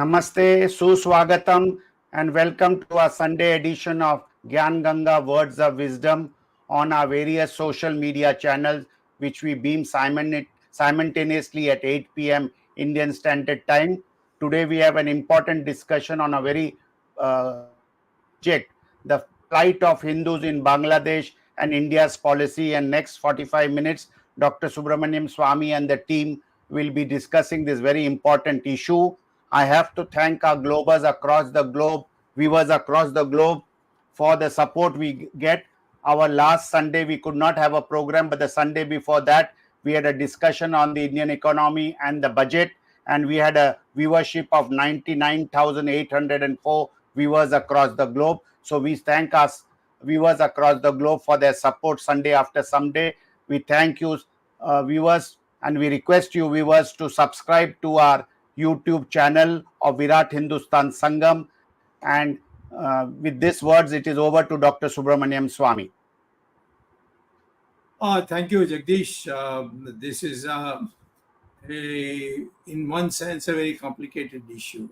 Namaste, Suswagatam, and welcome to our Sunday edition of Gyan Ganga Words of Wisdom on our various social media channels, which we beam simultaneously at 8 p.m. Indian Standard Time. Today, we have an important discussion on a very subject, the plight of Hindus in Bangladesh and India's policy. And next 45 minutes, Dr. Subramanian Swamy and the team will be discussing this very important issue. I have to thank our globers across the globe, viewers across the globe, for the support we get. Our last Sunday, we could not have a program, but the Sunday before that, we had a discussion on the Indian economy and the budget, and we had a viewership of 99,804 viewers across the globe. So we thank our viewers across the globe for their support Sunday after Sunday. We thank you, viewers, and we request you, viewers, to subscribe to our YouTube channel of Virat Hindustan Sangam. And with these words, it is over to Dr. Subramanian Swamy. Thank you, Jagdish. This is, in one sense, a very complicated issue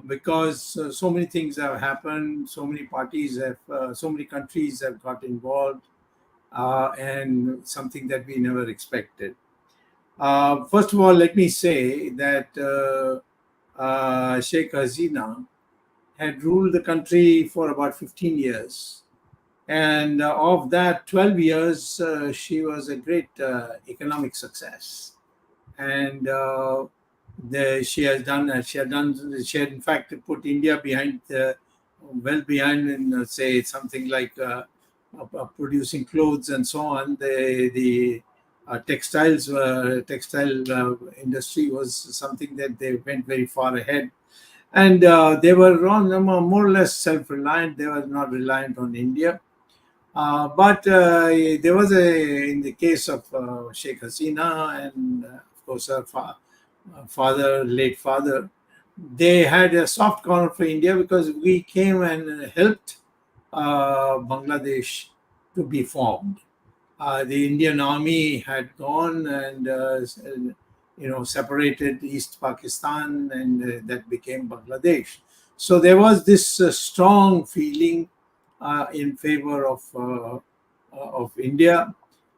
because so many things have happened, so many parties have, so many countries have got involved, and something that we never expected. First of all, let me say that Sheikh Hasina had ruled the country for about 15 years. And of that 12 years, she was a great economic success. And she had in fact put India behind, well behind in, say, something like producing clothes and so on. The textile industry was something that they went very far ahead. And they were more or less self-reliant. They were not reliant on India. But there was in the case of Sheikh Hasina and of course her late father, they had a soft corner for India because we came and helped Bangladesh to be formed. The Indian army had gone and separated East Pakistan, and that became Bangladesh. So there was this strong feeling in favor of India,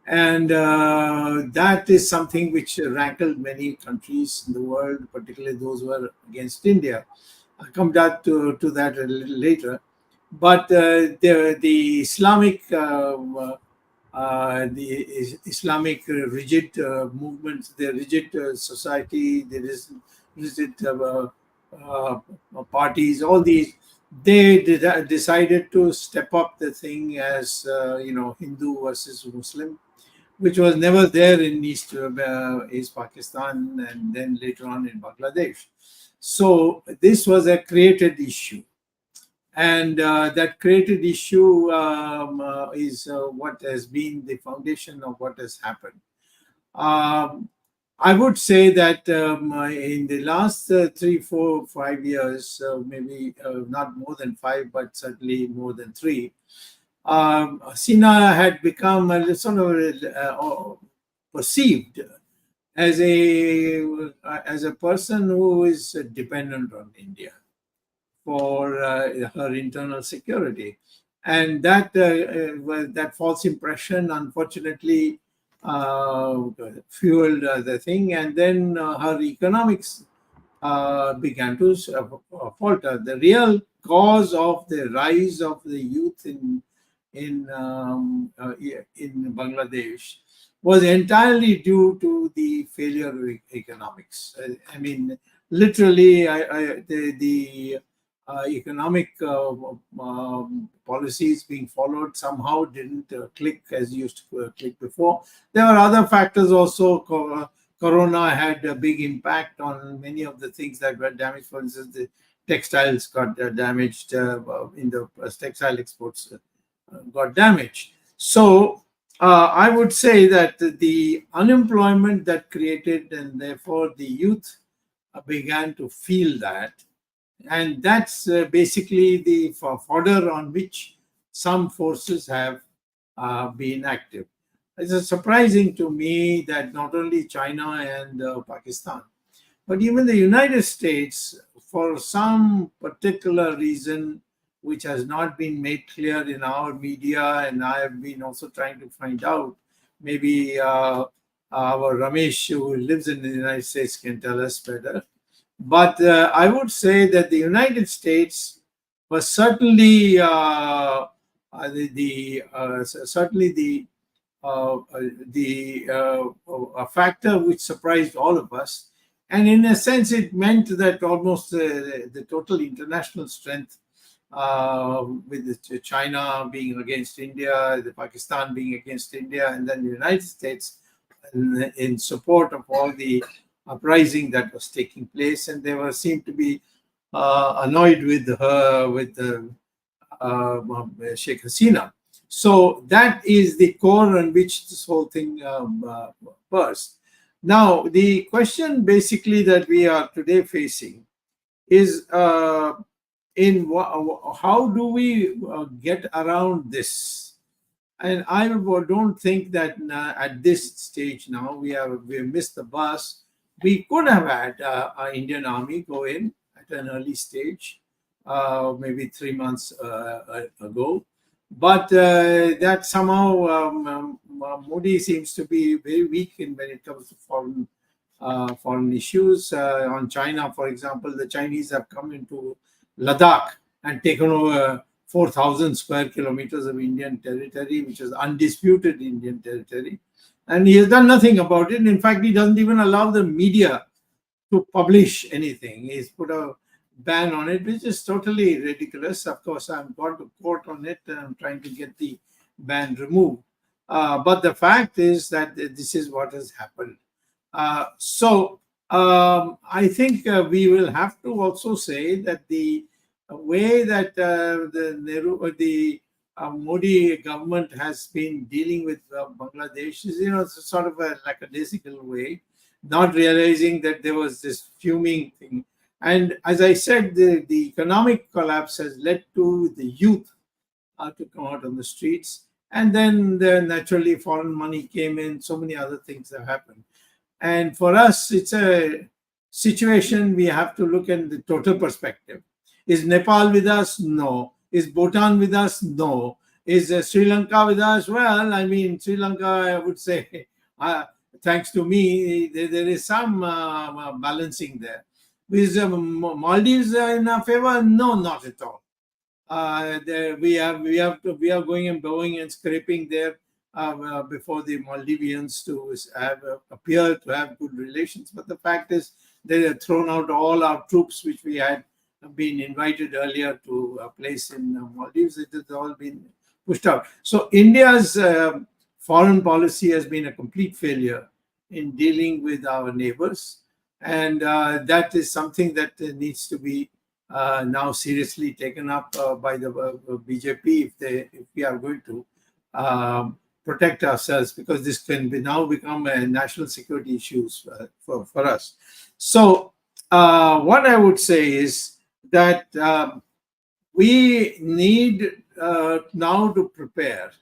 and that is something which rankled many countries in the world, particularly those who were against India. I'll come back to that a little later. But the Islamic rigid movements, the rigid society, the rigid parties, all these, they decided to step up the thing as Hindu versus Muslim, which was never there in East Pakistan and then later on in Bangladesh. So this was a created issue, and that created issue is what has been the foundation of what has happened. I would say that in the last 3, 4, 5 years, maybe not more than 5, but certainly more than 3, Hasina had become a sort of perceived as a person who is dependent on India for her internal security, and that false impression, unfortunately, fueled the thing, and then her economics began to falter. The real cause of the rise of the youth in Bangladesh was entirely due to the failure of economics. I mean, literally, the economic policies being followed somehow didn't click as used to click before. There were other factors also. Corona had a big impact on many of the things that were damaged. For instance, the textiles got damaged in the textile exports got damaged. So I would say that the unemployment that created, and therefore the youth began to feel that. And that's basically the fodder on which some forces have been active. It's surprising to me that not only China and Pakistan, But even the United States, for some particular reason, which has not been made clear in our media, and I have been also trying to find out, maybe our Ramesh, who lives in the United States, can tell us better. But I would say that the United States was certainly certainly a factor which surprised all of us, and in a sense, it meant that almost the total international strength, with China being against India, the Pakistan being against India, and then the United States in support of all the uprising that was taking place, and they were seemed to be annoyed with her, with Sheikh Hasina. So that is the core on which this whole thing burst. Now, the question basically that we are today facing is how do we get around this? And I don't think that at this stage now we have missed the bus. We could have had our Indian Army go in at an early stage, maybe 3 months ago. But that somehow Modi seems to be very weak when it comes to foreign issues. On China, for example, the Chinese have come into Ladakh and taken over 4,000 square kilometers of Indian territory, which is undisputed Indian territory. And he has done nothing about it. In fact, he doesn't even allow the media to publish anything. He's put a ban on it, which is totally ridiculous. Of course, I've gone to court on it and I'm trying to get the ban removed. But the fact is that this is what has happened. I think we will have to also say that the way that the Modi government has been dealing with Bangladesh is, sort of a lackadaisical way, not realizing that there was this fuming thing. And as I said, the economic collapse has led to the youth to come out on the streets. And then naturally foreign money came in, so many other things have happened. And for us, it's a situation we have to look at the total perspective. Is Nepal with us? No. Is Bhutan with us? No. Is Sri Lanka with us? Well, I mean, Sri Lanka, I would say, thanks to me, there is some balancing there. Is Maldives in our favor? No, not at all. We are going and blowing and scraping there before the Maldivians to appear to have good relations. But the fact is, they have thrown out all our troops, which we had been invited earlier to a place in Maldives. It has all been pushed out. So India's foreign policy has been a complete failure in dealing with our neighbors. And that is something that needs to be now seriously taken up by the BJP if we are going to protect ourselves, because this can now become a national security issues for us. So what I would say is that we need now to prepare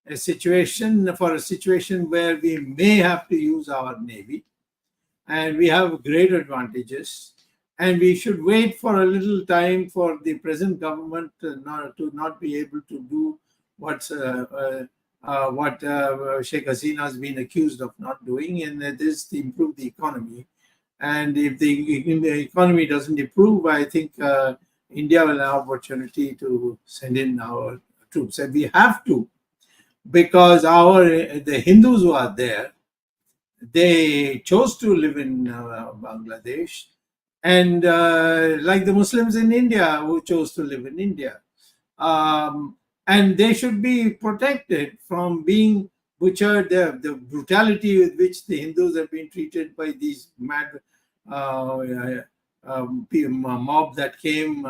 a situation where we may have to use our navy, and we have great advantages, and we should wait for a little time for the present government to not be able to do what Sheikh Hasina has been accused of not doing, and that is to improve the economy. And if the economy doesn't improve, I think India will have opportunity to send in our troops, and we have to, because the Hindus who are there, they chose to live in Bangladesh, and like the Muslims in India who chose to live in India, and they should be protected from being butchered. The brutality with which the Hindus have been treated by these mad mob that came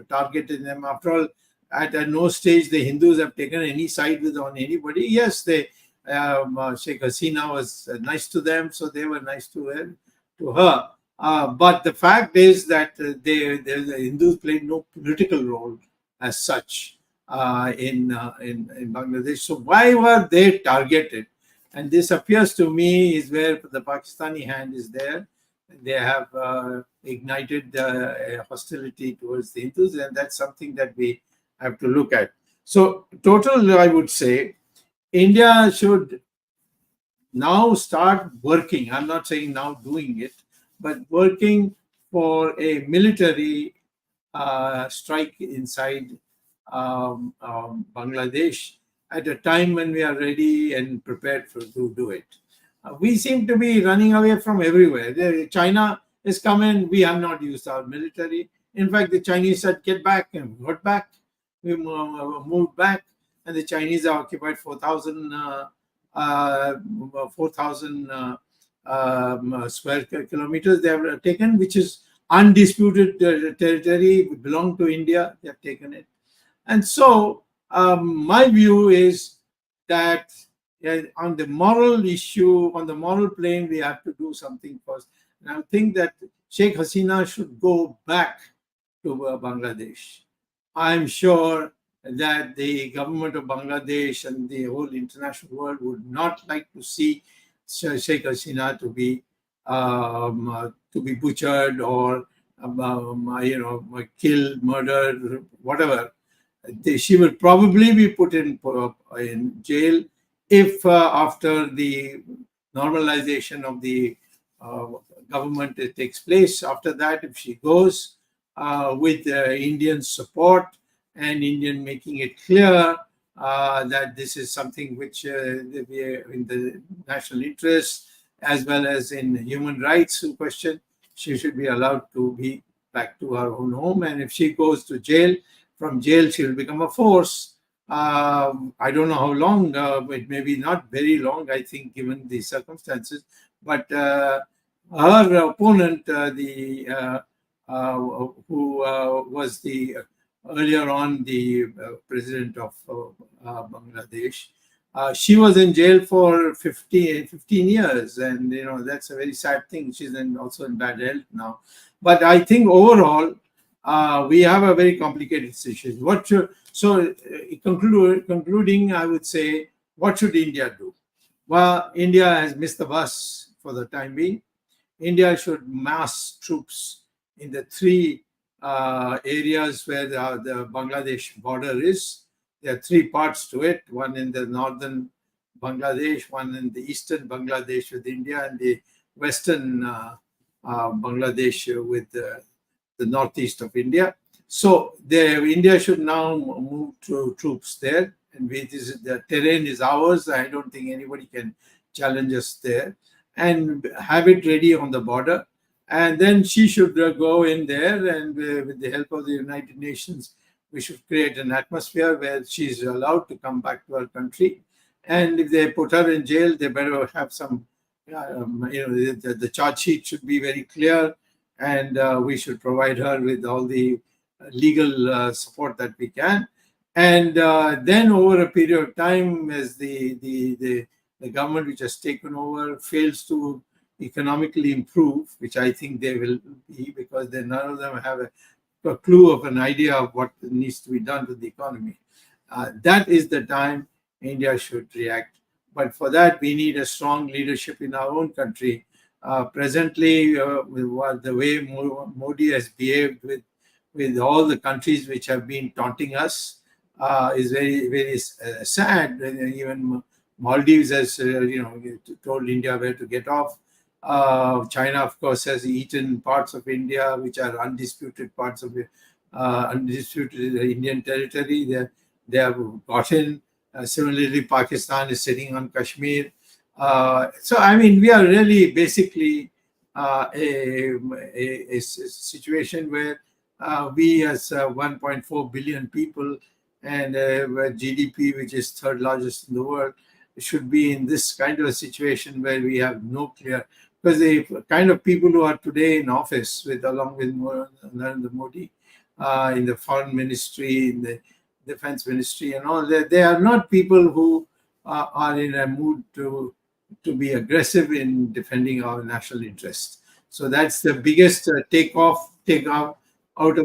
targeted them. After all, at no stage the Hindus have taken any side on anybody. Yes, Sheikh Hasina was nice to them, so they were nice to her. But the fact is that the Hindus played no political role as such in Bangladesh. So why were they targeted? And this appears to me is where the Pakistani hand is there. they have ignited hostility towards the Hindus, and that's something that we have to look at. So, total, I would say, India should now start working. I'm not saying now doing it, but working for a military strike inside Bangladesh at a time when we are ready and prepared to do it. We seem to be running away from everywhere. China has come in, we have not used our military. In fact, the Chinese said, get back, and got back. We moved back, and the Chinese have occupied 4,000 square kilometers they have taken, which is undisputed territory, belong to India. They have taken it. And so my view is that on the moral issue, on the moral plane, we have to do something first. And I think that Sheikh Hasina should go back to Bangladesh. I'm sure that the government of Bangladesh and the whole international world would not like to see Sheikh Hasina to be butchered or killed, murdered, whatever. She will probably be put in jail if after the normalization of the government takes place. After that, if she goes with Indian support and Indian making it clear that this is something which in the national interest as well as in human rights question, she should be allowed to be back to her own home. And if she goes to jail, from jail she will become a force. I don't know how long, it may be not very long, I think, given the circumstances. But her opponent, who was the earlier on the president of Bangladesh, she was in jail for 15 years, and that's a very sad thing. She's also in bad health now. But I think overall, we have a very complicated situation. Concluding, I would say, what should India do? Well, India has missed the bus for the time being. India should mass troops in the three areas where the Bangladesh border is. There are three parts to it: one in the northern Bangladesh, one in the eastern Bangladesh with India, and the western Bangladesh with the northeast of India. So India should now move to troops there, and the terrain is ours. I don't think anybody can challenge us there, and have it ready on the border. And then she should go in there, and with the help of the United Nations, we should create an atmosphere where she's allowed to come back to her country. And if they put her in jail, they better have some, the charge sheet should be very clear, and we should provide her with all the legal support that we can. And then over a period of time, as the government which has taken over fails to economically improve, which I think they will be, because none of them have a clue of an idea of what needs to be done to the economy. That is the time India should react. But for that, we need a strong leadership in our own country. Presently, with the way Modi has behaved with all the countries which have been taunting us is very, very sad. Even Maldives has told India where to get off. China, of course, has eaten parts of India which are undisputed parts of undisputed Indian territory. They have gotten. Similarly, Pakistan is sitting on Kashmir. So, I mean, we are really basically a situation where we, as 1.4 billion people and GDP, which is third largest in the world, should be in this kind of a situation where we have no clear. Because the kind of people who are today in office, along with Narendra Modi, in the foreign ministry, in the defense ministry, and all that, they are not people who are in a mood to be aggressive in defending our national interest. So that's the biggest take out of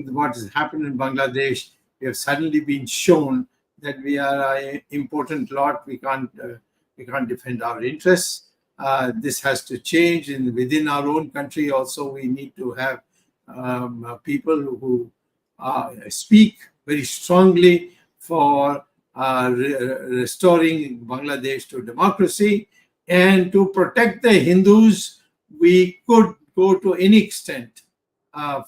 what has happened in Bangladesh. We have suddenly been shown that we are an important lot. We can't defend our interests. This has to change. Within our own country also, we need to have people who speak very strongly for restoring Bangladesh to democracy. And to protect the Hindus, we could go to any extent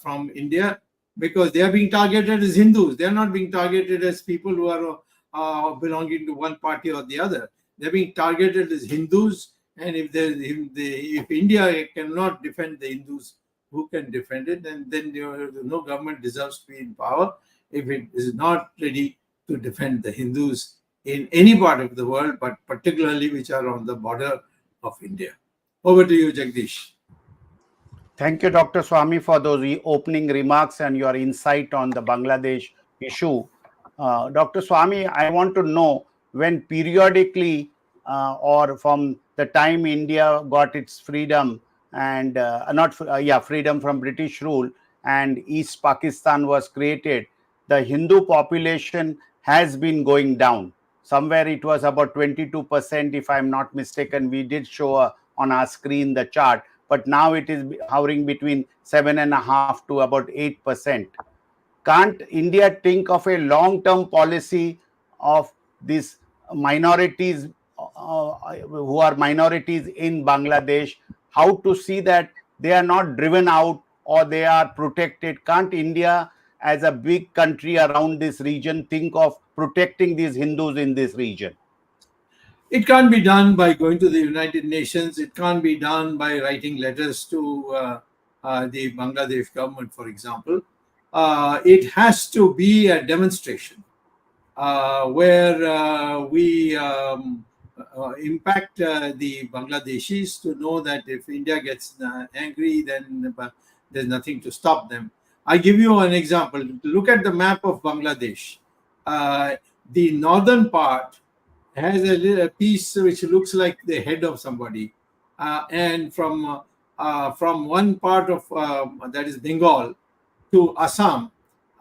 from India, because they are being targeted as Hindus. They are not being targeted as people who are belonging to one party or the other. They're being targeted as Hindus. And if India cannot defend the Hindus, who can defend it? And then no government deserves to be in power if it is not ready to defend the Hindus in any part of the world, but particularly which are on the border of India. Over to you, Jagdish. Thank you, Dr. Swamy, for those opening remarks and your insight on the Bangladesh issue. Dr. Swamy, I want to know, when periodically or from the time India got its freedom and freedom from British rule and East Pakistan was created, the Hindu population has been going down. Somewhere it was about 22%, if I'm not mistaken. We did show on our screen the chart, but now it is hovering between 7.5% to about 8%. Can't India think of a long-term policy of these minorities who are minorities in Bangladesh, how to see that they are not driven out or they are protected? Can't India, as a big country around this region, think of protecting these Hindus in this region? It can't be done by going to the United Nations. It can't be done by writing letters to the Bangladesh government, for example. It has to be a demonstration where we impact the Bangladeshis to know that if India gets angry, then there's nothing to stop them. I give you an example. Look at the map of Bangladesh. The northern part has a little piece which looks like the head of somebody, and from one part of that is Bengal to Assam,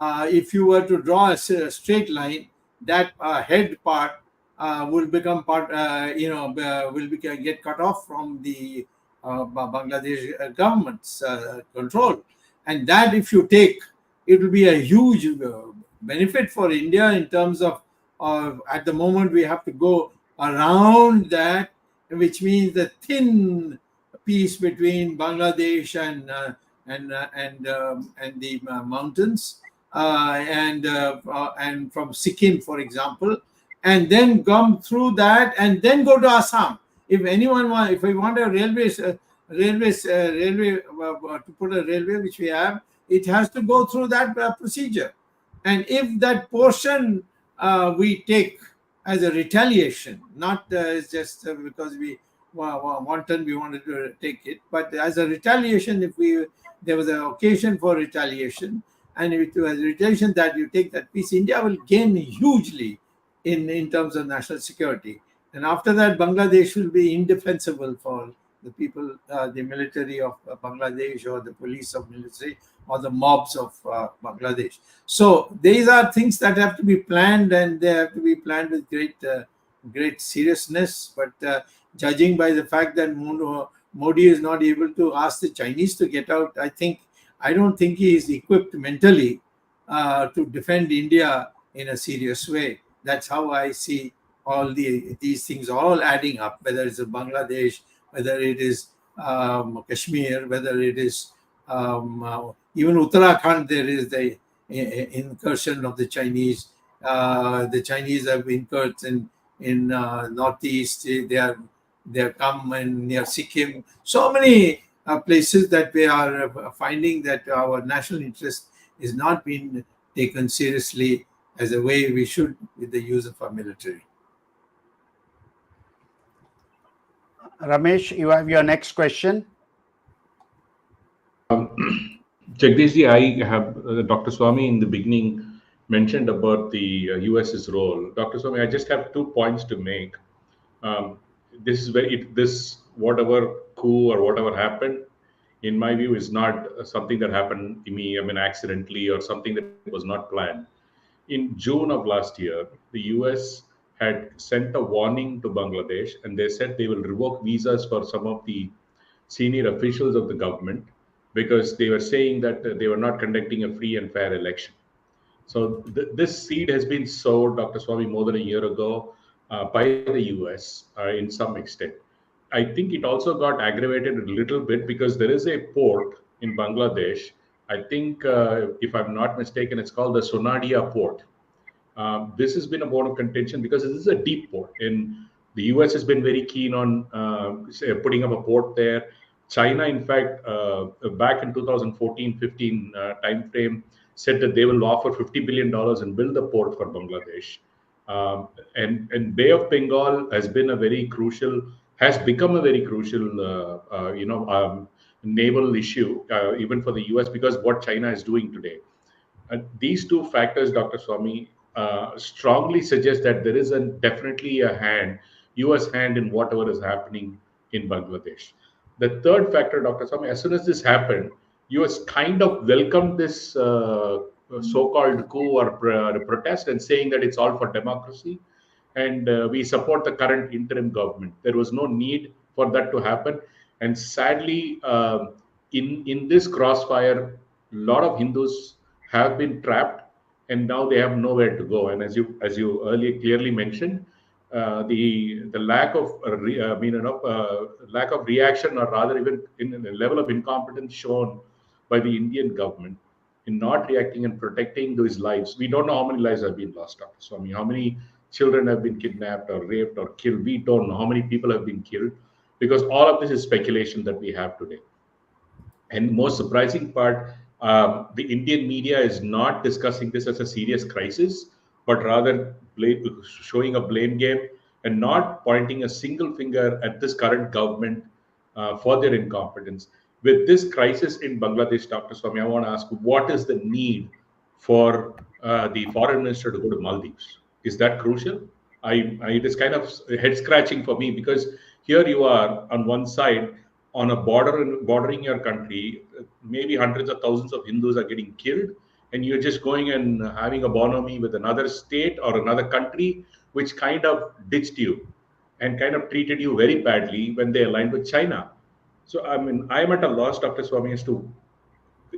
if you were to draw a straight line, that head part will become part, get cut off from the Bangladesh government's control. And that, if you take, it will be a huge benefit for India in terms of at the moment we have to go around that, which means the thin piece between Bangladesh and the mountains, and from Sikkim, for example, and then come through that and then go to Assam. If we want a railway to put a railway, which we have, it has to go through that procedure. And if that portion we take as a retaliation, not just because we wanted to take it, but as a retaliation, if there was an occasion for retaliation, and if it was retaliation that you take that piece, India will gain hugely in terms of national security. And after that, Bangladesh will be indefensible for the people, the military of Bangladesh, or the police of military, or the mobs of Bangladesh. So these are things that have to be planned, and they have to be planned with great seriousness. But judging by the fact that Modi is not able to ask the Chinese to get out, I don't think he is equipped mentally to defend India in a serious way. That's how I see all these things all adding up, whether it's Bangladesh, whether it is Kashmir, whether it is even Uttarakhand. There is the incursion of the Chinese. The Chinese have incurred in northeast. They are come in near Sikkim. So many places that we are finding that our national interest is not being taken seriously as a way we should with the use of our military. Ramesh, you have your next question. Jagdishji, I have Dr. Swamy in the beginning mentioned about the US's role. Dr. Swamy, I just have 2 points to make. This whatever coup or whatever happened, in my view, is not something that happened accidentally or something that was not planned. In June of last year, the US had sent a warning to Bangladesh, and they said they will revoke visas for some of the senior officials of the government because they were saying that they were not conducting a free and fair election. So this seed has been sowed, Dr. Swamy, more than a year ago by the US in some extent. I think it also got aggravated a little bit because there is a port in Bangladesh. I think, if I'm not mistaken, it's called the Sonadia port. This has been a bone of contention because this is a deep port, and the US has been very keen on putting up a port there. China, in fact, back in 2014-15 timeframe, said that they will offer $50 billion and build the port for Bangladesh. And Bay of Bengal has become a very crucial, naval issue, even for the US, because what China is doing today. These two factors, Dr. Swamy, strongly suggest that there is definitely a US hand in whatever is happening in Bangladesh. The third factor, Dr. Swamy, as soon as this happened, US kind of welcomed this so-called coup or protest and saying that it's all for democracy and we support the current interim government. There was no need for that to happen. And sadly, in this crossfire, a lot of Hindus have been trapped, and now they have nowhere to go. And as you earlier clearly mentioned, the lack of lack of reaction, or rather even in the level of incompetence shown by the Indian government in not reacting and protecting those lives. We don't know how many lives have been lost, Dr. Swamy. How many children have been kidnapped or raped or killed? We don't know how many people have been killed, because all of this is speculation that we have today. And most surprising part, the Indian media is not discussing this as a serious crisis, but rather showing a blame game and not pointing a single finger at this current government for their incompetence. With this crisis in Bangladesh, Dr. Swamy, I want to ask, what is the need for the foreign minister to go to Maldives? Is that crucial? It is kind of head scratching for me, because here you are on one side, on a bordering your country, maybe hundreds of thousands of Hindus are getting killed, and you're just going and having a bonhomie with another state or another country which kind of ditched you and kind of treated you very badly when they aligned with China. So I mean, I'm at a loss, Dr. Swamy, as to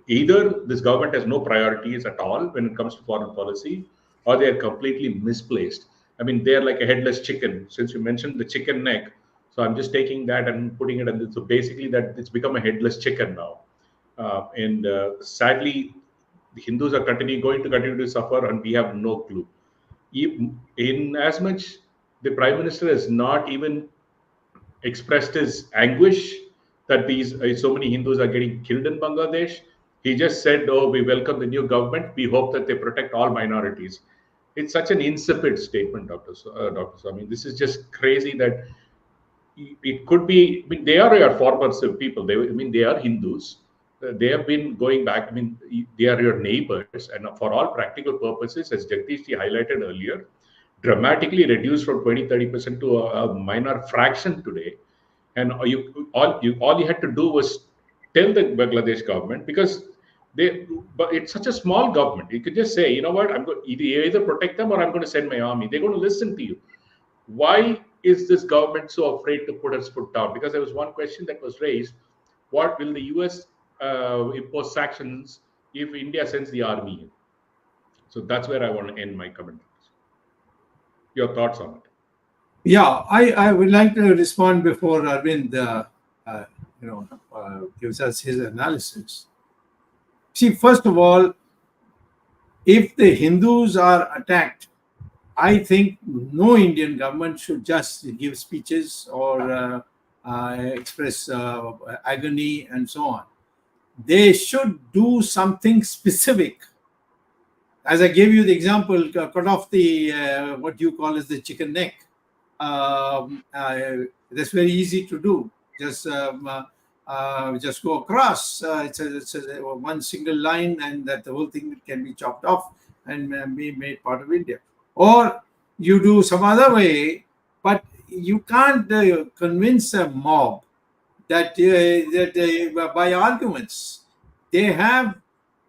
either this government has no priorities at all when it comes to foreign policy, or they are completely misplaced. I mean, they're like a headless chicken. Since you mentioned the chicken neck, so I'm just taking that and putting it in. So basically, that it's become a headless chicken now. And sadly, the Hindus are going to continue to suffer, and we have no clue. In as much, the Prime Minister has not even expressed his anguish that these so many Hindus are getting killed in Bangladesh. He just said, "Oh, we welcome the new government. We hope that they protect all minorities." It's such an insipid statement, Dr. Swamy. This is just crazy that it could be. I mean, they are your former people. They are Hindus. They have been going back. I mean, they are your neighbors, and for all practical purposes, as Jagdish ji highlighted earlier, dramatically reduced from 20-30% to a minor fraction today. And all you had to do was tell the Bangladesh government, because but it's such a small government. You could just say, you know what, I'm going either protect them or I'm going to send my army. They're going to listen to you. Why is this government so afraid to put its foot down? Because there was one question that was raised: what will the US impose sanctions if India sends the army in? So that's where I want to end my comment. Your thoughts on it? Yeah, I would like to respond before Arvind gives us his analysis. See, first of all, if the Hindus are attacked, I think no Indian government should just give speeches or express agony and so on. They should do something specific. As I gave you the example, cut off the what you call as the chicken neck. That's very easy to do. Just go across. It's a one single line, and that the whole thing can be chopped off and be made part of India. Or you do some other way, but you can't convince a mob that by arguments. They have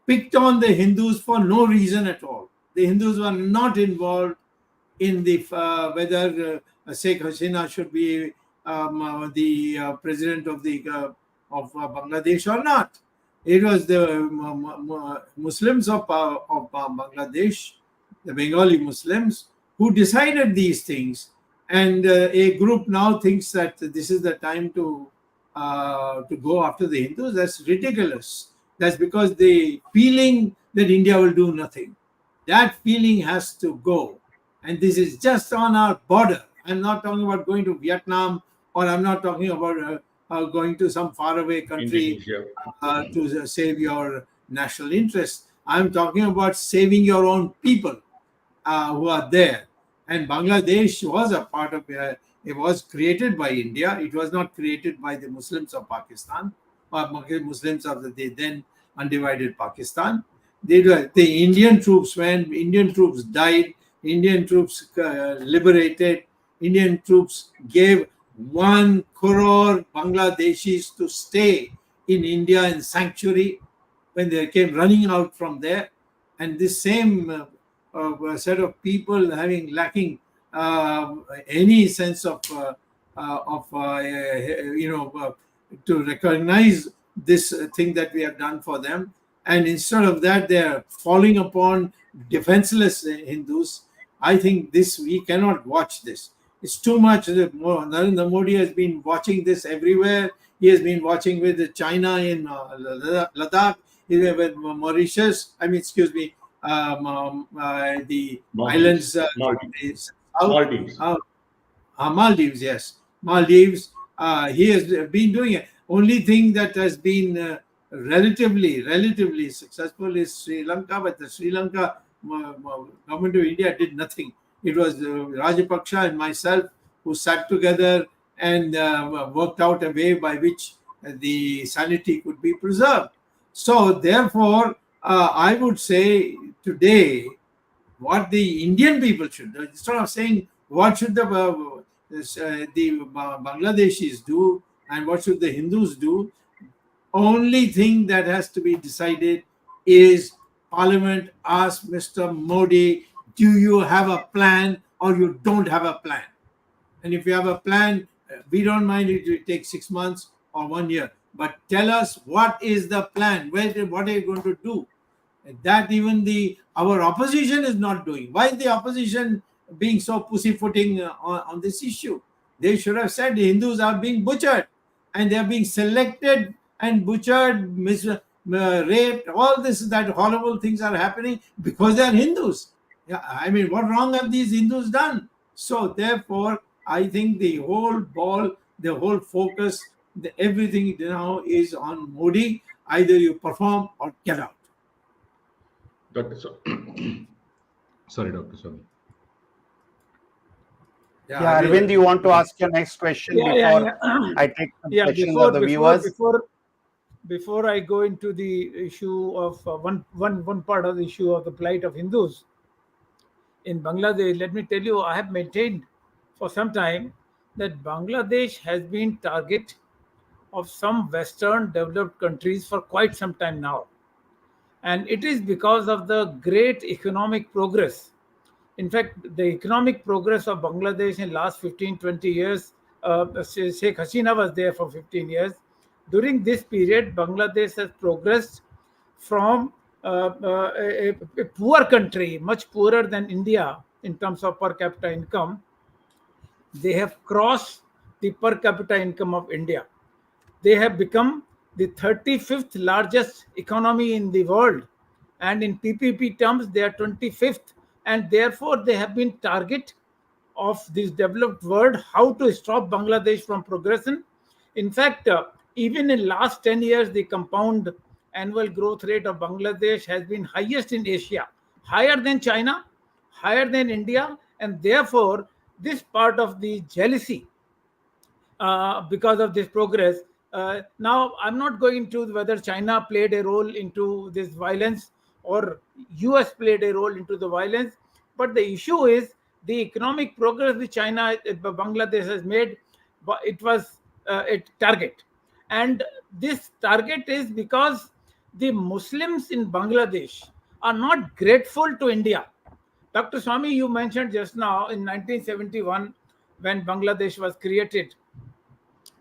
picked on the Hindus for no reason at all. The Hindus were not involved in the whether Sheikh Hasina should be the president of the Bangladesh or not. It was the Muslims of Bangladesh, the Bengali Muslims, who decided these things. And a group now thinks that this is the time to go after the Hindus. That's ridiculous. That's because the feeling that India will do nothing. That feeling has to go. And this is just on our border. I'm not talking about going to Vietnam, or I'm not talking about going to some faraway country Indonesia. to save your national interests. I'm talking about saving your own people who are there. And Bangladesh was a part of it was created by India. It was not created by the Muslims of Pakistan or Muslims of the then undivided Pakistan. The Indian troops, when Indian troops died, Indian troops liberated, Indian troops gave 1 crore Bangladeshis to stay in India in sanctuary when they came running out from there. And this same set of people lacking any sense of to recognize this thing that we have done for them, and instead of that they are falling upon defenseless Hindus. I think this, we cannot watch this. It's too much. Narendra Modi has been watching this everywhere. He has been watching with China in Ladakh, with Mauritius. The Maldives. islands, Maldives. Maldives. Maldives. Maldives, yes, Maldives. He has been doing it. Only thing that has been relatively successful is Sri Lanka, but the Sri Lanka government of India did nothing. It was Rajapaksa and myself who sat together and worked out a way by which the sanity could be preserved. So therefore, I would say today, what the Indian people should do, instead of saying what should the Bangladeshis do and what should the Hindus do, only thing that has to be decided is Parliament asks Mr. Modi, do you have a plan or you don't have a plan? And if you have a plan, we don't mind if it takes 6 months or 1 year, but tell us what is the plan, what are you going to do? That even our opposition is not doing. Why is the opposition being so pussyfooting on this issue? They should have said the Hindus are being butchered, and they are being selected and butchered, raped. All that horrible things are happening because they are Hindus. Yeah, I mean, what wrong have these Hindus done? So therefore, I think the whole focus, everything now is on Modi. Either you perform or get out. Sorry, Dr. Swamy. Yeah, Arvind, you want to ask your next question before I take some questions of the viewers? Before I go into the issue of one part of the issue of the plight of Hindus in Bangladesh, let me tell you, I have maintained for some time that Bangladesh has been target of some Western developed countries for quite some time now. And it is because of the great economic progress. In fact, the economic progress of Bangladesh in the last 15-20 years, Sheikh Hasina was there for 15 years. During this period, Bangladesh has progressed from a poor country, much poorer than India in terms of per capita income. They have crossed the per capita income of India. They have become the 35th largest economy in the world. And in PPP terms, they are 25th. And therefore, they have been target of this developed world, how to stop Bangladesh from progression. In fact, even in last 10 years, the compound annual growth rate of Bangladesh has been highest in Asia, higher than China, higher than India. And therefore, this part of the jealousy because of this progress. Now, I'm not going into whether China played a role into this violence or US played a role into the violence. But the issue is the economic progress which Bangladesh has made, but it was a target. And this target is because the Muslims in Bangladesh are not grateful to India. Dr. Swamy, you mentioned just now in 1971 when Bangladesh was created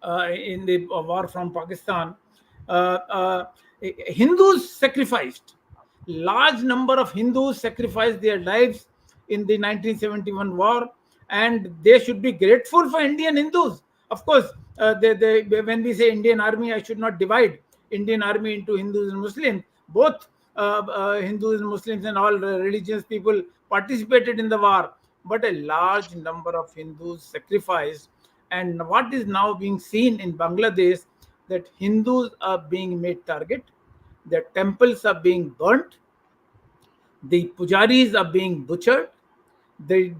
in the war from Pakistan, uh, uh, Hindus sacrificed. Large number of Hindus sacrificed their lives in the 1971 war, and they should be grateful for Indian Hindus. Of course, when we say Indian Army, I should not divide Indian Army into Hindus and Muslims. Both Hindus and Muslims and all religious people participated in the war, but a large number of Hindus sacrificed. And what is now being seen in Bangladesh, that Hindus are being made target, their temples are being burnt, the pujaris are being butchered, the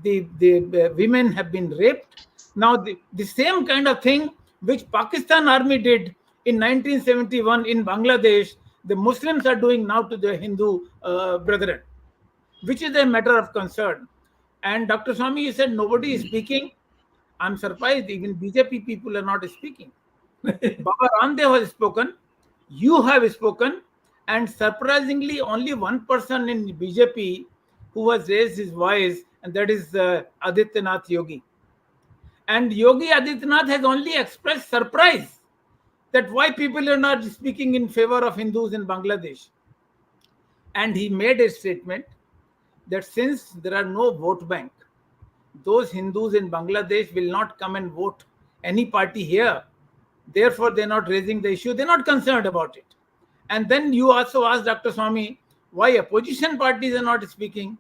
women have been raped. Now the same kind of thing which Pakistan army did in 1971 in Bangladesh, the Muslims are doing now to their Hindu brethren, which is a matter of concern. And Dr. Swamy, you said nobody is speaking. I'm surprised even BJP people are not speaking. Baba Ramdev has spoken, you have spoken, and surprisingly, only one person in BJP who has raised his voice, and that is Adityanath Yogi. And Yogi Adityanath has only expressed surprise that why people are not speaking in favor of Hindus in Bangladesh. And he made a statement that since there are no vote bank, those Hindus in Bangladesh will not come and vote any party here. Therefore, they're not raising the issue. They're not concerned about it. And then you also asked Dr. Swamy why opposition parties are not speaking.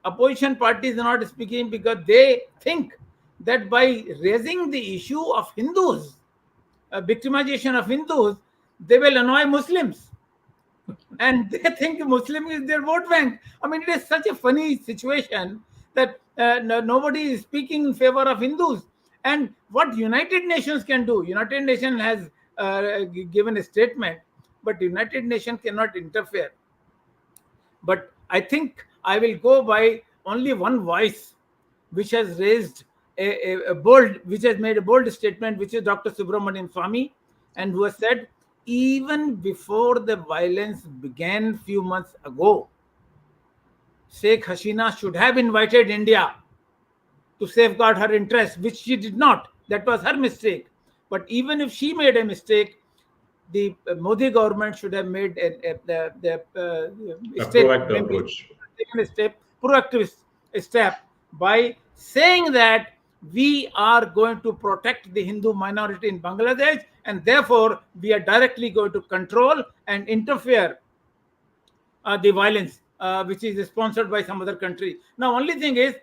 Opposition parties are not speaking because they think that by raising the issue of Hindus, victimization of Hindus, they will annoy Muslims. And they think Muslim is their vote bank. I mean, it is such a funny situation that nobody is speaking in favor of Hindus. And what United Nations can do, United Nations has given a statement, but United Nations cannot interfere. But I think I will go by only one voice which has raised which has made a bold statement, which is Dr. Subramanian Swamy, and who has said, even before the violence began few months ago, Sheikh Hasina should have invited India to safeguard her interests, which she did not. That was her mistake. But even if she made a mistake, the Modi government should have made a proactive step by saying that we are going to protect the Hindu minority in Bangladesh, and therefore we are directly going to control and interfere the violence which is sponsored by some other country. Now, only thing is,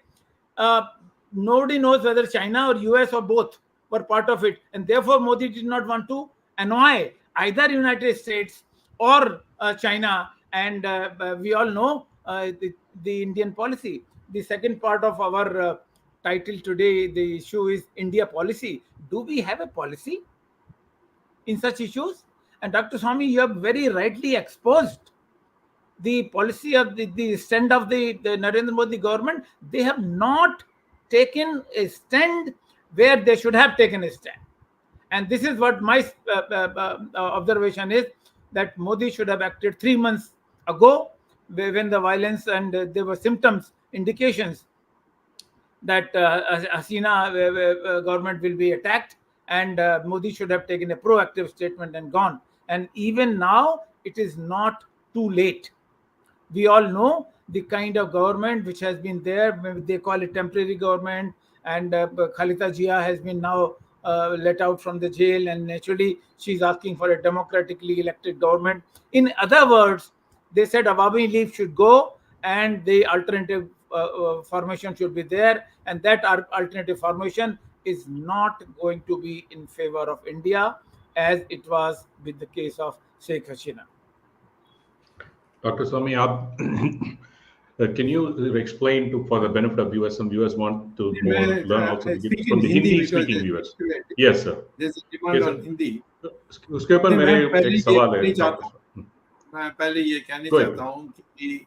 nobody knows whether China or US or both were part of it, and therefore Modi did not want to annoy either United States or China. And we all know the Indian policy. The second part of our title today, the issue is India policy. Do we have a policy in such issues? And Dr. Swamy, you have very rightly exposed the policy of the stand of the Narendra Modi government. They have not taken a stand where they should have taken a stand. And this is what my observation is, that Modi should have acted 3 months ago when the violence and there were symptoms, indications that Hasina government will be attacked, and Modi should have taken a proactive statement and gone. And even now, it is not too late. We all know the kind of government which has been there. Maybe they call it temporary government, and Khalida Jia has been now let out from the jail, and naturally she's asking for a democratically elected government. In other words, they said Awami League should go and the alternative formation should be there, and that alternative formation is not going to be in favor of India as it was with the case of Sheikh Hasina. Dr. Swamy, can you explain for the benefit of viewers? Some viewers want to learn also from the Hindi-speaking viewers. Yes, sir. There's a demand on Hindi. उसके ऊपर मेरे एक सवाल है. मैं पहले ये कहना चाहता हूँ कि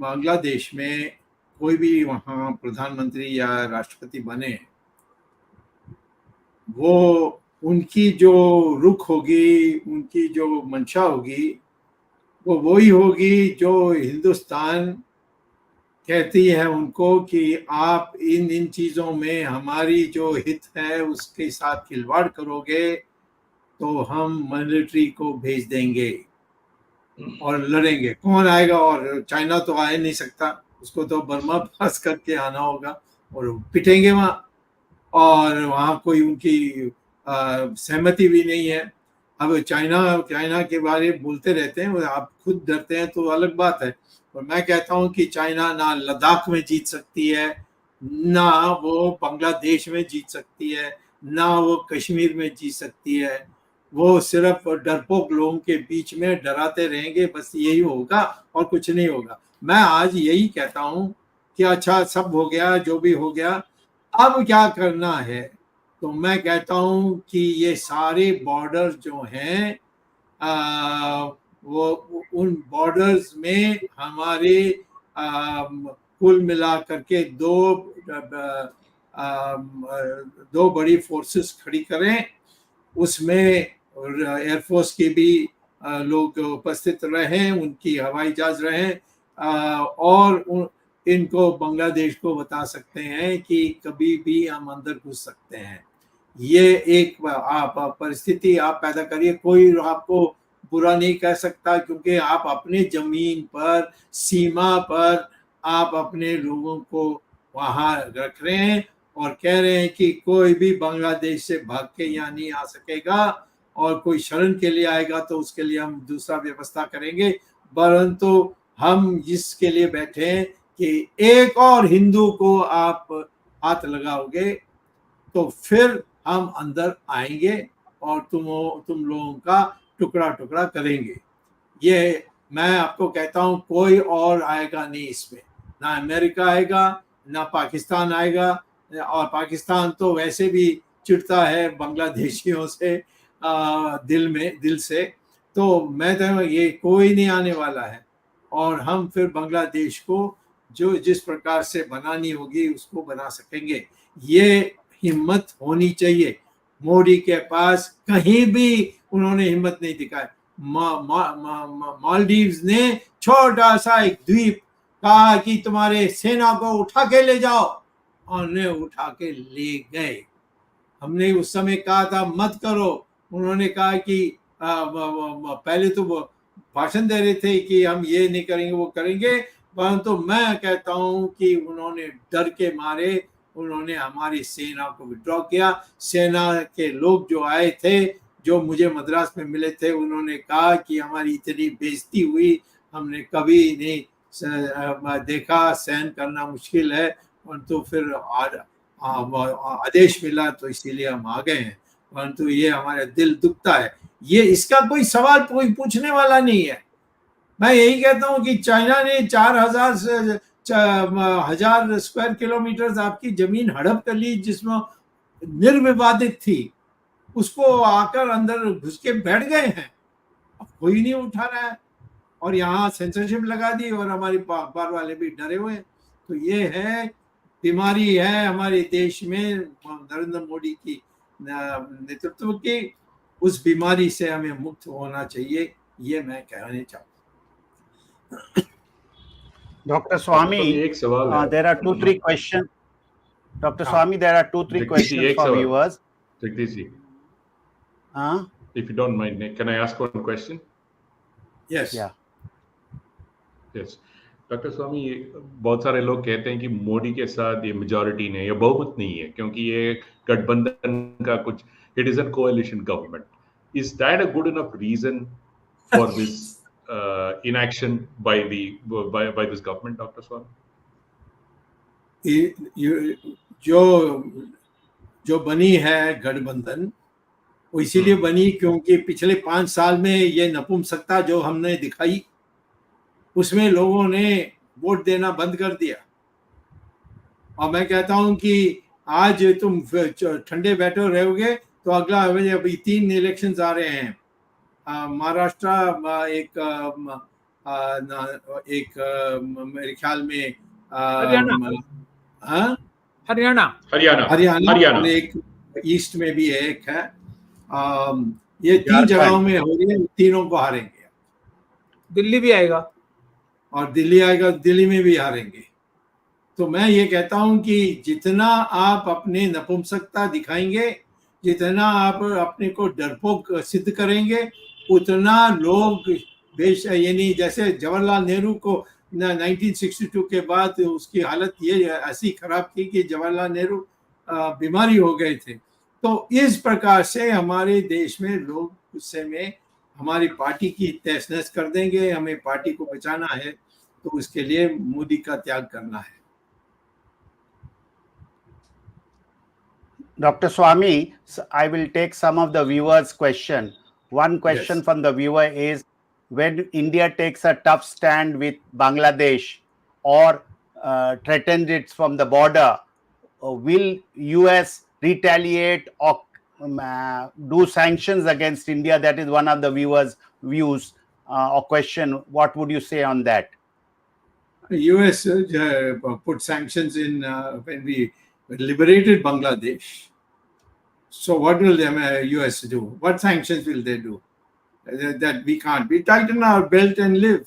बांग्लादेश में कोई भी वहाँ प्रधानमंत्री या राष्ट्रपति बने, वो उनकी जो रुख होगी, उनकी जो मंशा होगी, वो वही होगी जो हिंदुस्तान कहती है उनको कि आप इन इन चीजों में हमारी जो हित है उसके साथ खिलवाड़ करोगे तो हम मिलिट्री को भेज देंगे और लड़ेंगे। कौन आएगा? और चाइना तो आ ही नहीं सकता, उसको तो बर्मा पास करके आना होगा और पिटेंगे वहां, और वहां कोई उनकी सहमति भी नहीं है। अब चाइना के बारे में बोलते रहते हैं, आप खुद डरते हैं तो अलग बात है, और मैं कहता हूं कि चाइना ना लद्दाख में जीत सकती है, ना वो बांग्लादेश में जीत सकती है, ना वो कश्मीर में जीत सकती है। वो सिर्फ डरपोक लोगों के बीच में डराते रहेंगे, बस यही होगा और कुछ नहीं होगा। मैं आज यही कहता हूं कि अच्छा सब हो गया, जो भी हो गया, अब क्या करना है? तो मैं कहता हूं कि ये सारे बॉर्डर जो हैं वो उन बॉर्डर्स में हमारे कुल मिला करके दो बड़ी फोर्सेस खड़ी करें, उसमें एयरफोर्स के भी लोग उपस्थित रहें, उनकी हवाई जहाज रहें, और इनको बांग्लादेश को बता सकते हैं कि कभी भी हम अंदर घुस सकते हैं। ये एक आप परिस्थिति आप पैदा करिए, कोई आपको बुरा नहीं कह सकता, क्योंकि आप अपने जमीन पर, सीमा पर आप अपने लोगों को वहां रख रहे हैं और कह रहे हैं कि कोई भी बांग्लादेश से भाग के यहाँ नहीं आ सकेगा, और कोई शरण के लिए आएगा तो उसके लिए हम दूसरा व्यवस्था करेंगे। परंतु हम इसके लिए बैठे हैं कि एक और हिंदू को आप हाथ लगाओगे तो फिर हम अंदर आएंगे और तुम लोगों का टुकड़ा टुकड़ा करेंगे। ये मैं आपको कहता हूं, कोई और आएगा नहीं इसमें, ना अमेरिका आएगा, ना पाकिस्तान आएगा, और पाकिस्तान तो वैसे भी चिढ़ता है बांग्लादेशियों से दिल से। तो मैं तो ये कोई नहीं आने वाला है, और हम फिर बांग्लादेश को जो जिस प्रकार से बनानी होगी उसको बना सकेंगे। ये हिम्मत होनी चाहिए। मोदी के पास कहीं भी उन्होंने हिम्मत नहीं दिखाई। मालदीव्स ने छोटा सा एक द्वीप कहा कि तुम्हारे सेना को उठा के ले जाओ, और ने उठा के ले गए। हमने उस समय कहा था मत करो, उन्होंने कहा कि पहले तो वो भाषण दे रहे थे कि हम ये नहीं करेंगे वो करेंगे, परंतु मैं कहता हूं कि उन्होंने डर के मारे उन्होंने हमारी सेना को विड्रॉ किया। सेना के लोग जो आए थे, जो मुझे मद्रास में मिले थे, उन्होंने कहा कि हमारी इतनी बेइज्जती हुई हमने कभी नहीं देखा, सहन करना मुश्किल है, परंतु फिर आदेश मिला तो इसीलिए हम आ गए हैं। परंतु ये हमारा दिल दुखता है। ये इसका कोई सवाल कोई पूछने वाला नहीं है। मैं यही कहता हूं कि चाइना ने 4,000 स्क्वायर किलोमीटर आपकी जमीन हड़प कर ली, जिसमें निर्विवादित थी, उसको आकर अंदर घुस के बैठ गए हैं। अब कोई नहीं उठा रहा है, और यहाँ सेंसरशिप लगा दी, और हमारे अखबार वाले भी डरे हुए हैं। तो ये है बीमारी है हमारे देश में नरेंद्र मोदी की नेतृत्व की। उस बीमारी से हमें मुक्त होना चाहिए, ये मैं कहना चाहूँ। Dr. Swamy, एक सवाल है। there are 2-3 questions. Dr. Swamy, there are 2-3 questions for viewers. Jagdish ji, if you don't mind, can I ask one question? Yes. Yeah. Yes. Doctor Swami, बहुत सारे लोग कहते हैं कि मोदी के साथ ये मेजॉरिटी नहीं है, बहुमत नहीं है, क्योंकि ये गठबंधन का कुछ, it is an coalition government. Is that a good enough reason for this inaction by this government, Dr. Swamy? जो बनी है गठबंधन, वो इसीलिए बनी क्योंकि पिछले 5 साल में ये नपुंसकता जो हमने दिखाई, उसमें लोगों ने वोट देना बंद कर दिया। और मैं कहता हूं कि आज तुम ठंडे बैठे रहोगे तो अगला अभी 3 इलेक्शंस आ रहे हैं। महाराष्ट्र एक मेरे ख्याल में हरियाणा और एक ईस्ट में भी है, एक है। ये 3 जगहों में हो रही है, तीनों को हारेंगे। दिल्ली भी आएगा और दिल्ली आएगा, दिल्ली में भी हारेंगे। तो मैं ये कहता हूं कि जितना आप अपने नपुंसकता दिखाएंगे, जितना आप अपने को डरपोक सिद्ध करेंगे, उतना लोग यानी जैसे जवाहरलाल नेहरू को 1962 के बाद उसकी हालत ये ऐसी खराब थी कि जवाहरलाल नेहरू बीमारी हो गए थे। तो इस प्रकार से हमारे देश में लोग गुस्से में हमारी पार्टी की तहस नहस कर देंगे। हमें पार्टी को बचाना है तो उसके लिए मोदी का त्याग करना है। Dr. Swamy, I will take some of the viewers' question. One question Yes. from the viewer is, when India takes a tough stand with Bangladesh or threatens it from the border, will US retaliate or do sanctions against India? That is one of the viewers' views or question. What would you say on that? US put sanctions in when we liberated Bangladesh. So what will the US do? What sanctions will they do? That we can't. We tighten our belt and live.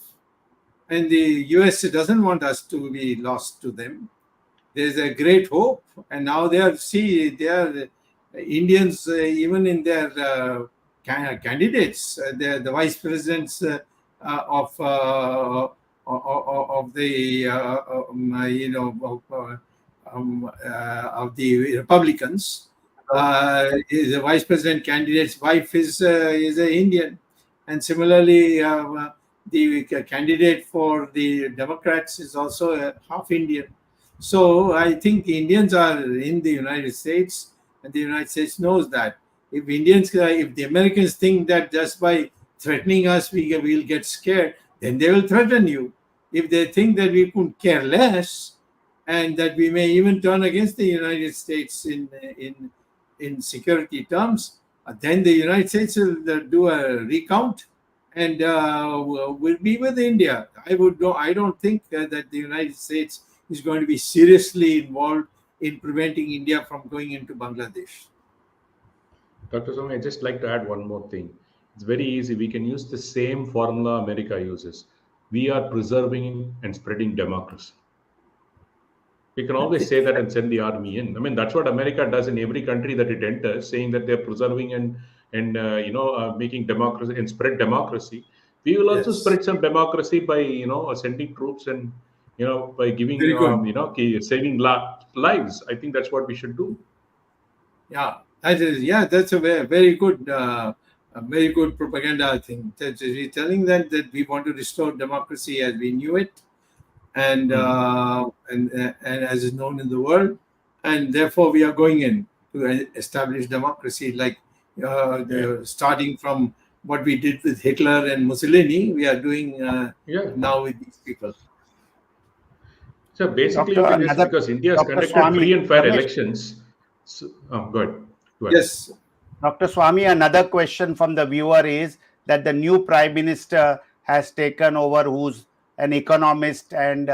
And the US doesn't want us to be lost to them. There's a great hope. And now they are Indians, even in their candidates, the vice presidents of the of the Republicans. The vice president candidate's wife is an Indian, and similarly, the candidate for the Democrats is also half Indian. So I think Indians are in the United States, and the United States knows that. If the Americans think that just by threatening us we'll get scared, then they will threaten you. If they think that we could care less, and that we may even turn against the United States in security terms, then the United States will do a recount and will be with India. I don't think that the United States is going to be seriously involved in preventing India from going into Bangladesh. Dr. Swamy, I'd just like to add one more thing. It's very easy. We can use the same formula America uses. We are preserving and spreading democracy. We can always say that and send the army in. I mean, that's what America does in every country that it enters, saying that they're preserving and making democracy and spread democracy. We will also Yes. spread some democracy by sending troops and by giving Very good. saving lives. I think that's what we should do. Yeah, that's a very good propaganda thing. We're telling them that we want to restore democracy as we knew it, and as is known in the world, and therefore we are going in to establish democracy, like starting from what we did with Hitler and Mussolini, we are doing now with these people. So basically, because India has conducted free and fair elections. So, go ahead. Yes. Dr. Swamy, another question from the viewer is that the new Prime Minister has taken over, who's an economist and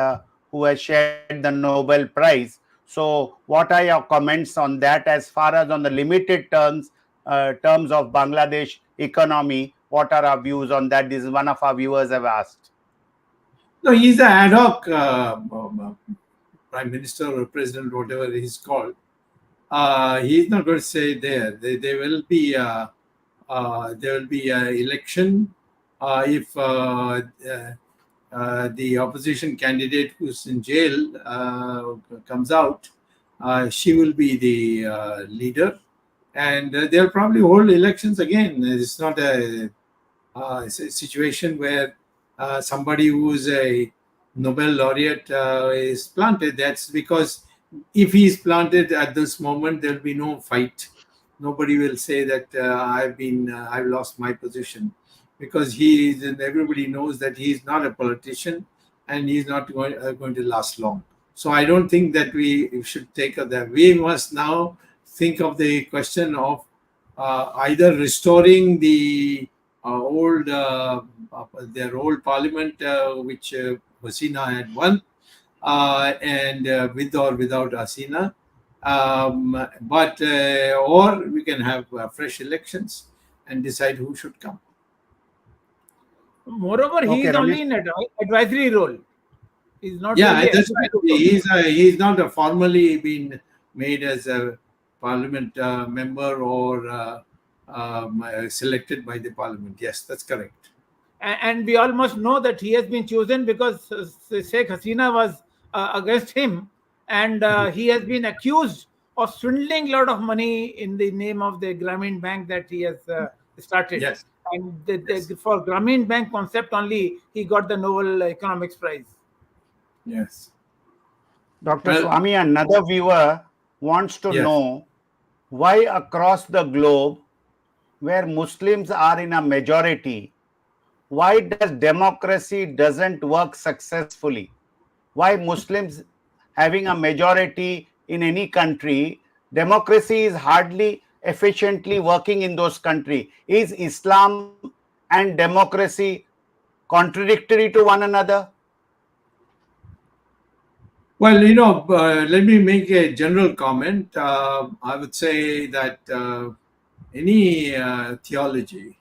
who has shared the Nobel Prize. So what are your comments on that, as far as on the limited terms of Bangladesh economy? What are our views on that? This is one of our viewers have asked. No, he's an ad hoc Prime Minister or President, whatever he's called. He's not going to say there. There will be an election if the opposition candidate who's in jail comes out. She will be the leader, and they'll probably hold elections again. It's not a situation where somebody who's a Nobel laureate is planted. That's because if he's planted at this moment, there'll be no fight. Nobody will say that I've lost my position, because everybody knows that he's not a politician and he's not going to last long. So I don't think that we should take that. We must now think of the question of either restoring their old parliament, which Hasina had won, and with or without Hasina, or we can have fresh elections and decide who should come. Moreover, he Okay, is only Ramesh. in advisory role. He's not Yeah, really that's right. executive role. He's not formally been made as a parliament member or selected by the parliament. Yes, that's correct. And we almost know that he has been chosen because Sheikh Hasina was against him, and he has been accused of swindling a lot of money in the name of the Grameen Bank that he has started. Yes, And yes, for Grameen Bank concept only, he got the Nobel Economics Prize. yes. Dr. Well, Swamy, another viewer wants to yes. know why across the globe, where Muslims are in a majority, why does democracy doesn't work successfully? Why Muslims having a majority in any country, democracy is hardly efficiently working in those countries? Is Islam and democracy contradictory to one another? Well, let me make a general comment. I would say that any theology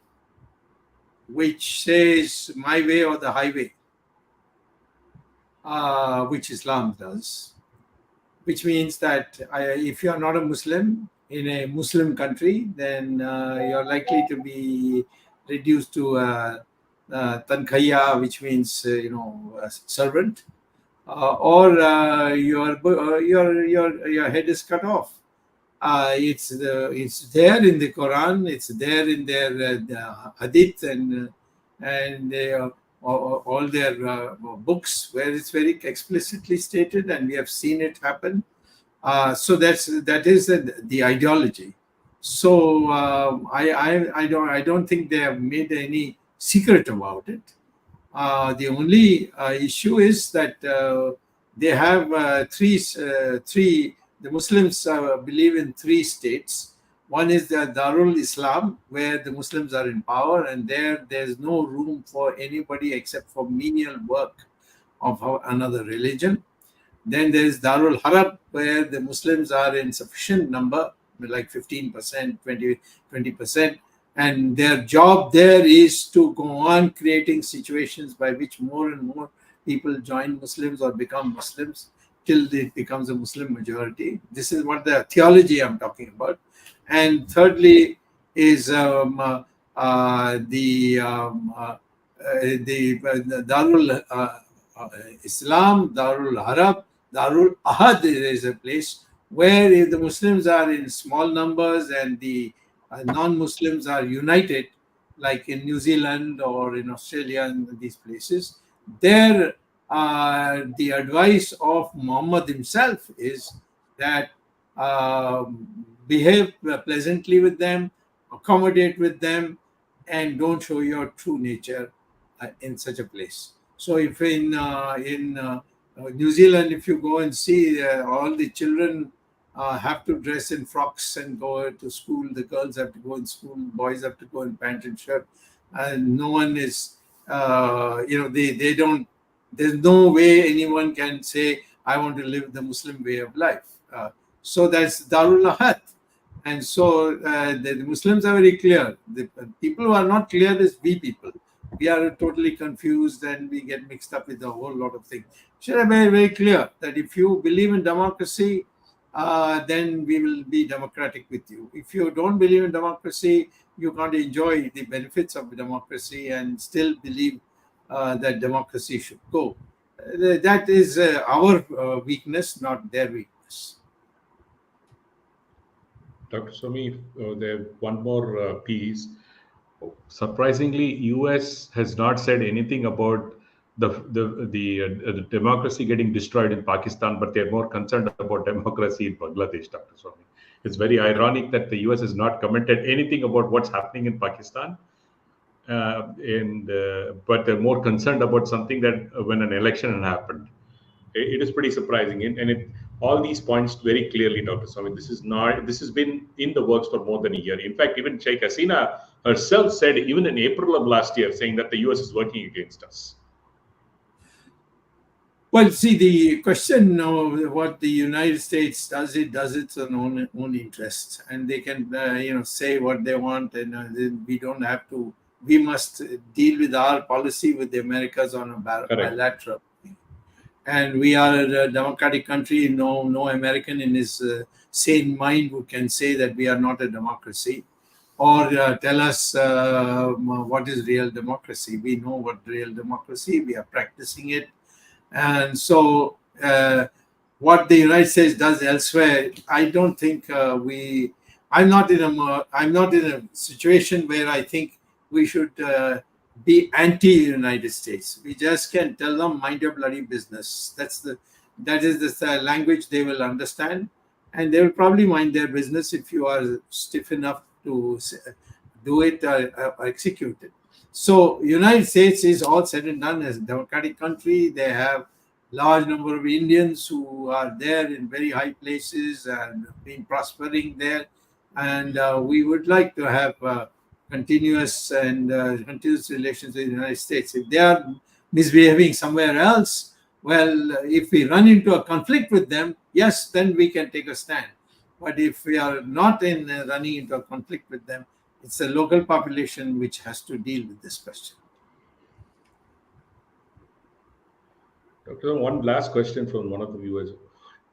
which says my way or the highway, which Islam does, which means that if you are not a Muslim in a Muslim country, then you're likely to be reduced to tankhaya, which means a servant, or your head is cut off. It's there in the Quran. It's there in their the hadith and all their books where it's very explicitly stated, and we have seen it happen. So that is the ideology. So I don't think they have made any secret about it. The only issue is that they have three. The Muslims believe in three states. One is the Darul Islam, where the Muslims are in power, and there's no room for anybody except for menial work of another religion. Then there is Darul Harab, where the Muslims are in sufficient number, like 15%, 20%. And their job there is to go on creating situations by which more and more people join Muslims or become Muslims till it becomes a Muslim majority. This is what the theology I'm talking about. And thirdly is the Darul Islam, Darul Harab, Darul Ahad is a place where if the Muslims are in small numbers and the non-Muslims are united, like in New Zealand or in Australia and these places, there the advice of Muhammad himself is that behave pleasantly with them, accommodate with them, and don't show your true nature in such a place. So if in New Zealand, if you go and see all the children have to dress in frocks and go to school. The girls have to go in school. Boys have to go in pant and shirt. And no one is, they don't, there's no way anyone can say, I want to live the Muslim way of life. So that's Darul Ahad. And so the Muslims are very clear. The people who are not clear is we people. We are totally confused and we get mixed up with a whole lot of things. Should I be very clear that if you believe in democracy, then we will be democratic with you. If you don't believe in democracy, you can't enjoy the benefits of democracy and still believe that democracy should go. That is our weakness, not their weakness. Dr. Swamy, there one more piece. Surprisingly, US has not said anything about the democracy getting destroyed in Pakistan, but they're more concerned about democracy in Bangladesh, Dr. Swamy. It's very ironic that the US has not commented anything about what's happening in Pakistan, but they're more concerned about something that when an election had happened. It is pretty surprising, and all these points very clearly, Dr. Swamy. This has been in the works for more than a year. In fact, even Sheikh Hasina herself said, even in April of last year, saying that the US is working against us. Well, see, the question of what the United States does its own interest, and they can say what they want, and we don't have to we must deal with our policy with the Americas on a bilateral. And we are a democratic country. No American in his sane mind who can say that we are not a democracy, or tell us what is real democracy. We know what real democracy. We are practicing it, and so what the United States does elsewhere, I don't think I'm not in a situation where I think we should be anti-United States. We just can tell them, mind your bloody business. That is the language they will understand, and they will probably mind their business if you are stiff enough to do it or execute it. So United States is all said and done as a democratic country. They have large number of Indians who are there in very high places and been prospering there, and we would like to have continuous relations with the United States. If they are misbehaving somewhere else, well, if we run into a conflict with them, yes, then we can take a stand. But if we are not running into a conflict with them, it's the local population which has to deal with this question. Doctor, one last question from one of the viewers.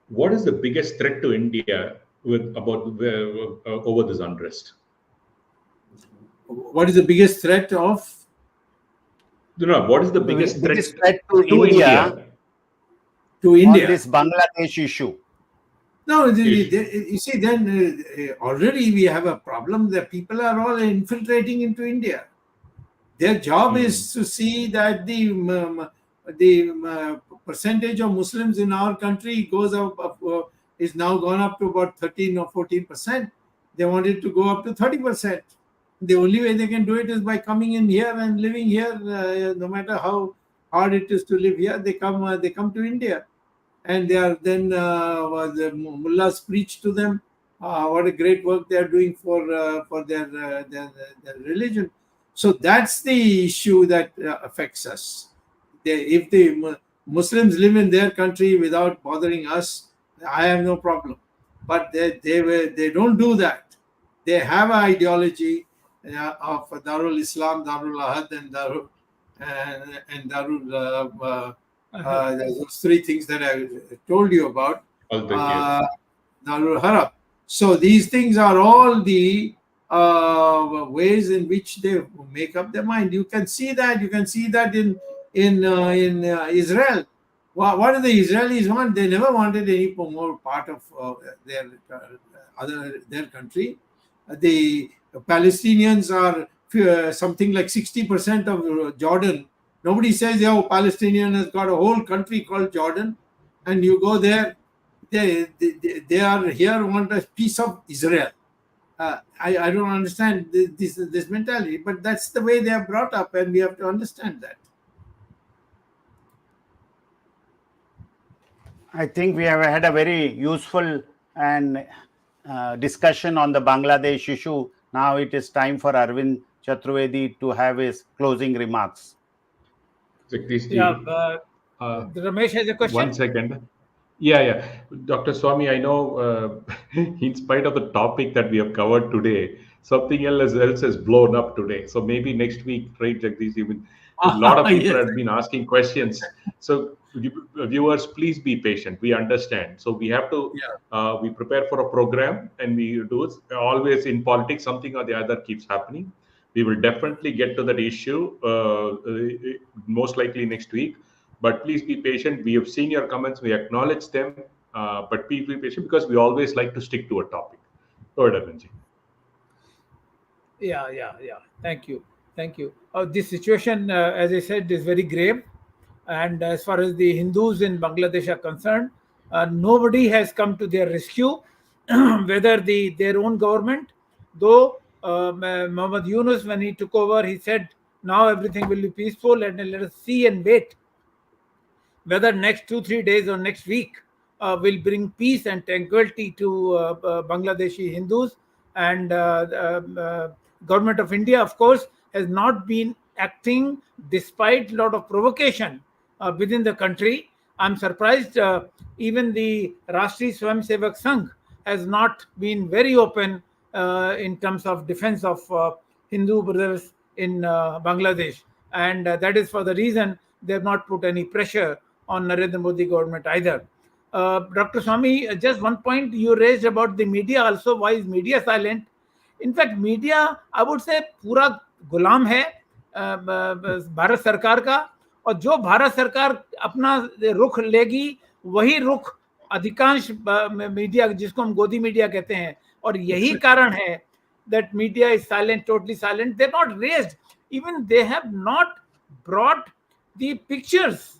What is the biggest threat to India over this unrest? What is the biggest threat of? No, what is the biggest threat to India on this Bangladesh issue? No, you see, then already we have a problem. The people are all infiltrating into India. Their job is to see that the percentage of Muslims in our country goes up, is now gone up to about 13 or 14%. They want it to go up to 30%. The only way they can do it is by coming in here and living here. No matter how hard it is to live here, they come to India. And they are then the mullahs preach to them what a great work they are doing for their religion. So that's the issue that affects us. If the Muslims live in their country without bothering us, I have no problem. But they don't do that. They have an ideology of Darul Islam, Darul Ahad, and Darul. Those three things that I told you about. Darul Harab. So these things are all the ways in which they make up their mind. You can see that. You can see that in Israel. What do the Israelis want? They never wanted any more part of their country. The Palestinians are something like 60% of Jordan. Nobody says, Palestinian has got a whole country called Jordan, and you go there, they are here, want a piece of Israel. I don't understand this mentality, but that's the way they are brought up, and we have to understand that. I think we have had a very useful and discussion on the Bangladesh issue. Now it is time for Arvind Chaturvedi to have his closing remarks. Ramesh has a question. 1 second. Yeah. Dr. Swamy, I know in spite of the topic that we have covered today, something else has blown up today. So maybe next week, right, Jagdish, even a lot of people have been asking questions. So viewers, please be patient. We understand. So we have to, we prepare for a program, and we do it. Always in politics, something or the other keeps happening. We will definitely get to that issue most likely next week. But please be patient. We have seen your comments. We acknowledge them. But please be patient, because we always like to stick to a topic. Go ahead, Arvindji. Yeah. Thank you. This situation, as I said, is very grave. And as far as the Hindus in Bangladesh are concerned, nobody has come to their rescue, whether their own government, though Muhammad Yunus, when he took over, he said, now everything will be peaceful, and let us see and wait whether next 2-3 days or next week will bring peace and tranquility to Bangladeshi Hindus. And government of India, of course, has not been acting despite a lot of provocation within the country. I'm surprised even the Rashtriya Swayamsevak Sangh has not been very open in terms of defense of Hindu brothers in Bangladesh, and that is for the reason they have not put any pressure on Narendra Modi government either. Dr. Swamy, just one point you raised about the media also. Why is media silent? In fact, media, I would say, पूरा गुलाम है भारत सरकार का, और जो भारत सरकार अपना रुख लेगी वही रुख अधिकांश मीडिया, जिसको हम गोदी मीडिया कहते हैं, और यही कारण है that media is silent, totally silent. They're not raised. Even they have not brought the pictures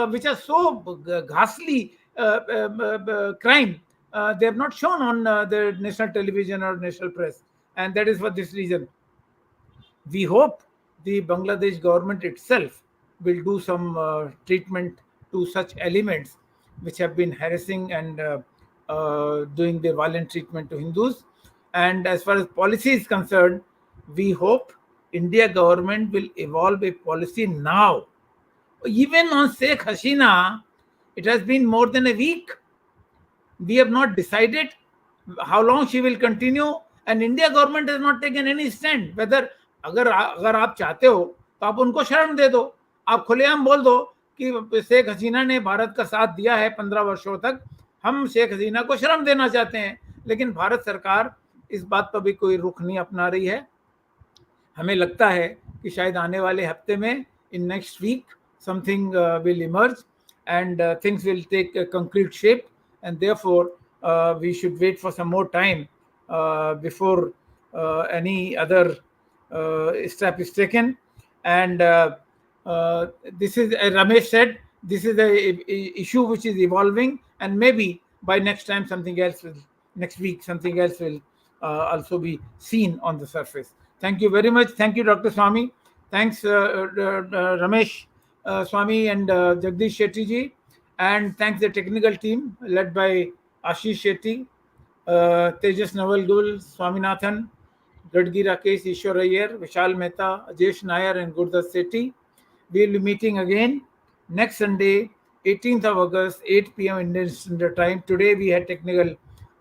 which are so ghastly crime. They have not shown on the national television or national press. And that is for this reason. We hope the Bangladesh government itself will do some treatment to such elements which have been harassing and doing the violent treatment to Hindus. And as far as policy is concerned, we hope India government will evolve a policy now. Even on Sheikh Hasina, it has been more than a week. We have not decided how long she will continue, and India government has not taken any stand. Whether अगर आप चाहते हो तो आप उनको शरण दे दो, आप खुलेआम बोल दो कि शेख हसीना ने भारत का साथ दिया है 15 वर्षों तक, हम शेख हसीना को शरण देना चाहते हैं, लेकिन भारत सरकार इस बात पर भी कोई रुख नहीं अपना रही है. हमें लगता है कि शायद आने वाले हफ्ते में, in next week, something will emerge and things will take a concrete shape, and therefore we should wait for some more time before any other step is taken. And this is, Ramesh said, this is a issue which is evolving, and maybe by next time something else will, next week something else will also be seen on the surface. Thank you very much. Thank you, Dr. Swamy. Thanks, Ramesh Swamy and Jagdish Shetty ji. And thanks the technical team led by Ashish Shetty, Tejas Navalgul, Swaminathan, Gadgi Rakesh, Ishwar Iyer, Vishal Mehta, Ajesh Nair, and Gurdas Sethi. We will be meeting again next Sunday, 18th of August, 8 p.m. Indian Standard Time. Today we had technical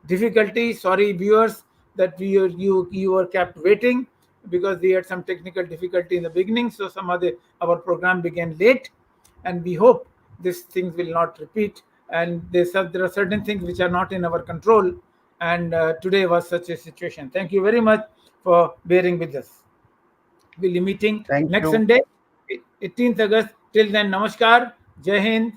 difficulty. Sorry, viewers, that you were kept waiting because we had some technical difficulty in the beginning. So our program began late, and we hope these things will not repeat. And there are certain things which are not in our control. And today was such a situation. Thank you very much for bearing with us. We'll be meeting next Sunday, 18th August. Till then, Namaskar, Jai Hind,